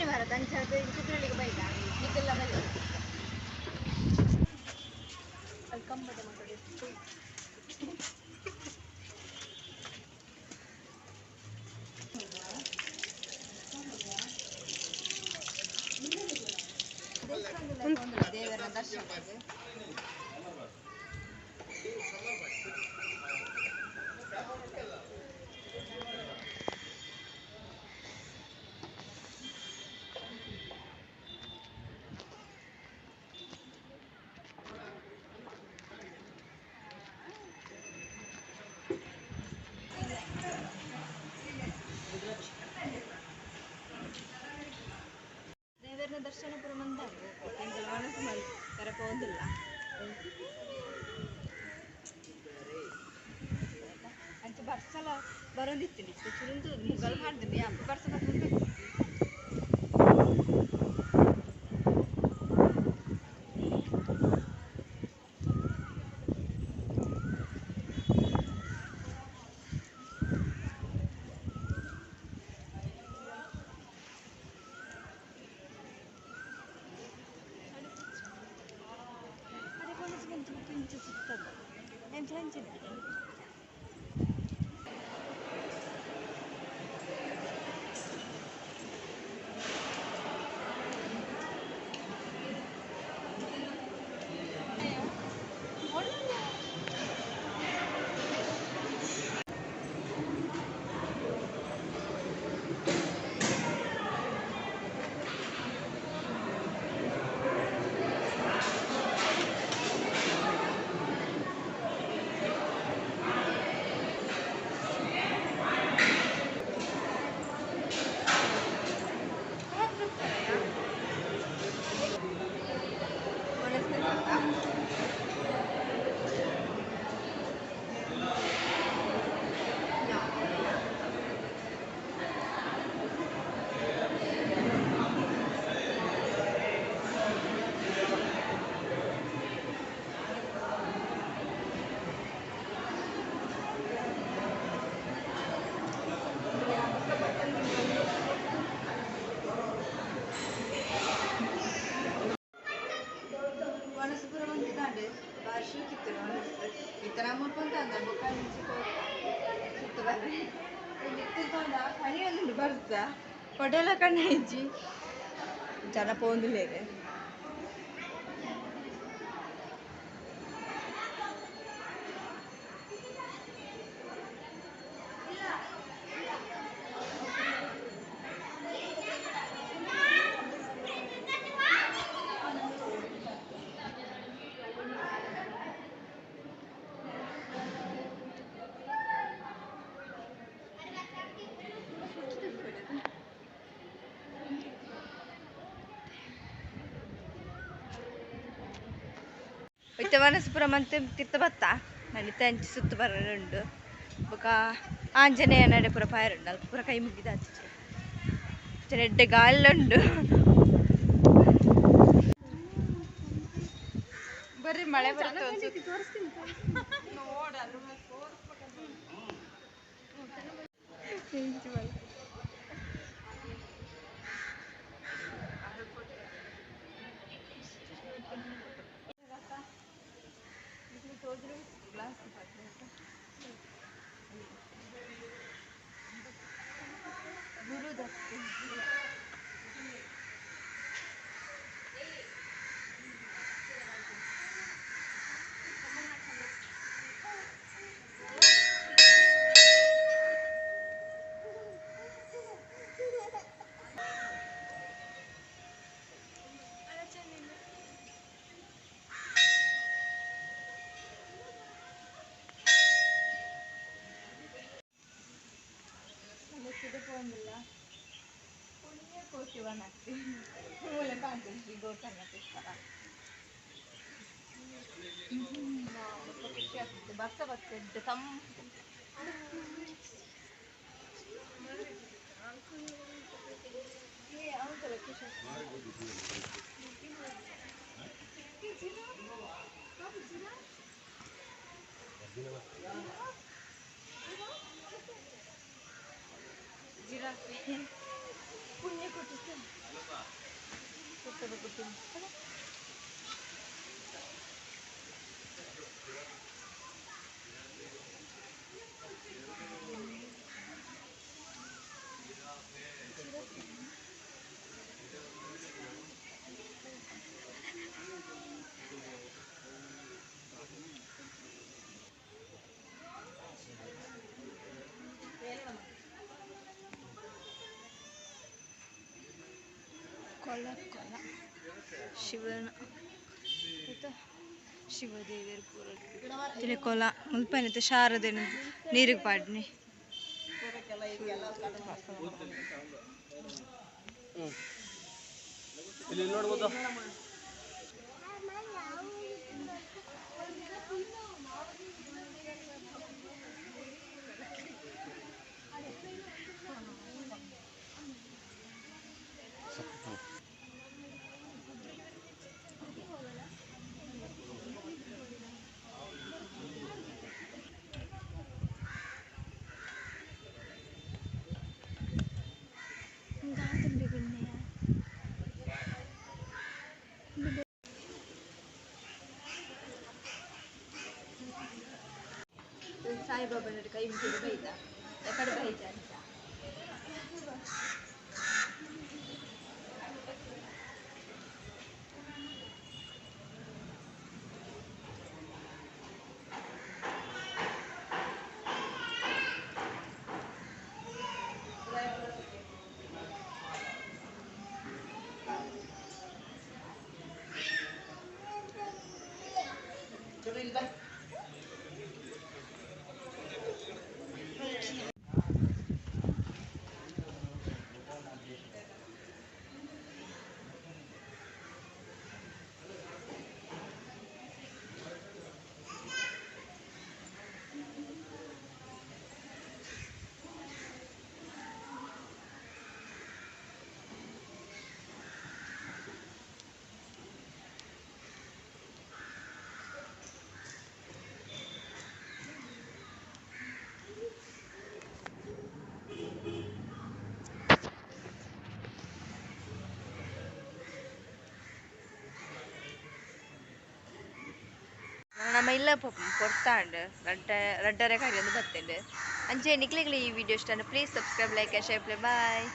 शनिवार त्यांच्या शुक्रवारी बैला निकलला बैल कंबते मकडे ದೇವರ ದರ್ಶನಕ್ಕೆ ದೇವರ ದರ್ಶನ ಪುರ ಮಂದಾರು ಮನಸ್ಸು ಮಾಡಿ ಕರಪ ಹೋದಿಲ್ಲ ಅಂಚ ಬರ್ಸಲ ಬರೋದಿತ್ತು ಚುರುಂದು ಮುಗಲ್ ಮಾಡ್ತೀನಿ ಅಪ್ಪ ಬರ್ಸ ಬರ್ಬೇಕು ಬರ್ತಾ ಹೊಡೆಲ ಕಣ್ಣ ಹೆಜ್ಜಿ ಜನ ಪೋಂದಿಲೇರೆ ವನಸಪುರ ಮಂತೆ ತಿರ್ತ ಬತ್ತ ನಡಿ ತಂಚಿ ಸುತ್ತು ಬರಡುಂಡು ಬೊಕ ಆಂಜನೇಯ ನಡೆ ಪುರ ಪಾಯರುಂಡು ಅಲ್ಪ ಪುರ ಕೈ ಮುಗಿದ ಆಚೆ ನೆಡ್ಡೆ ಗಾಳಿಲುಂಡು ಬರ್ರಿ ಮಳೆ ಬರುತ್ತೆ ಬರ್ತಾ ಬರ್ತಾ giraffe punya kucing. Betul kucing. ಕೊಳ ಕೊಳ ಶಿವನ ಶಿವದೇವಿಯರ ಪೂರ ತಿಳಿ ಕೊಲ ಮುಲ್ಪನೈತೆ ಶಾರದೆ ನೀರಿಗೆ ಪಾಡ್ನಿ ಇಲ್ಲಿ ನೋಡ್ಬೋದು ಸಾಯಿಬಾಬಾ ಕೈ ಮುಗಿದು ಬೈದ ಎಕಡೆ ಬೈದ ಅಂತ ನಮ್ಮ ಇಲ್ಲ ಕೊಡ್ತಾಂಡ್ ರಡ್ಡರೆ ಕರಿ ಒಂದು ಬರ್ತೇನೆ ಅಂಚೆ ನಿಕ್ಲಿಗ್ಲಿ ಈ ವಿಡಿಯೋ ಇಷ್ಟ please subscribe like share play bye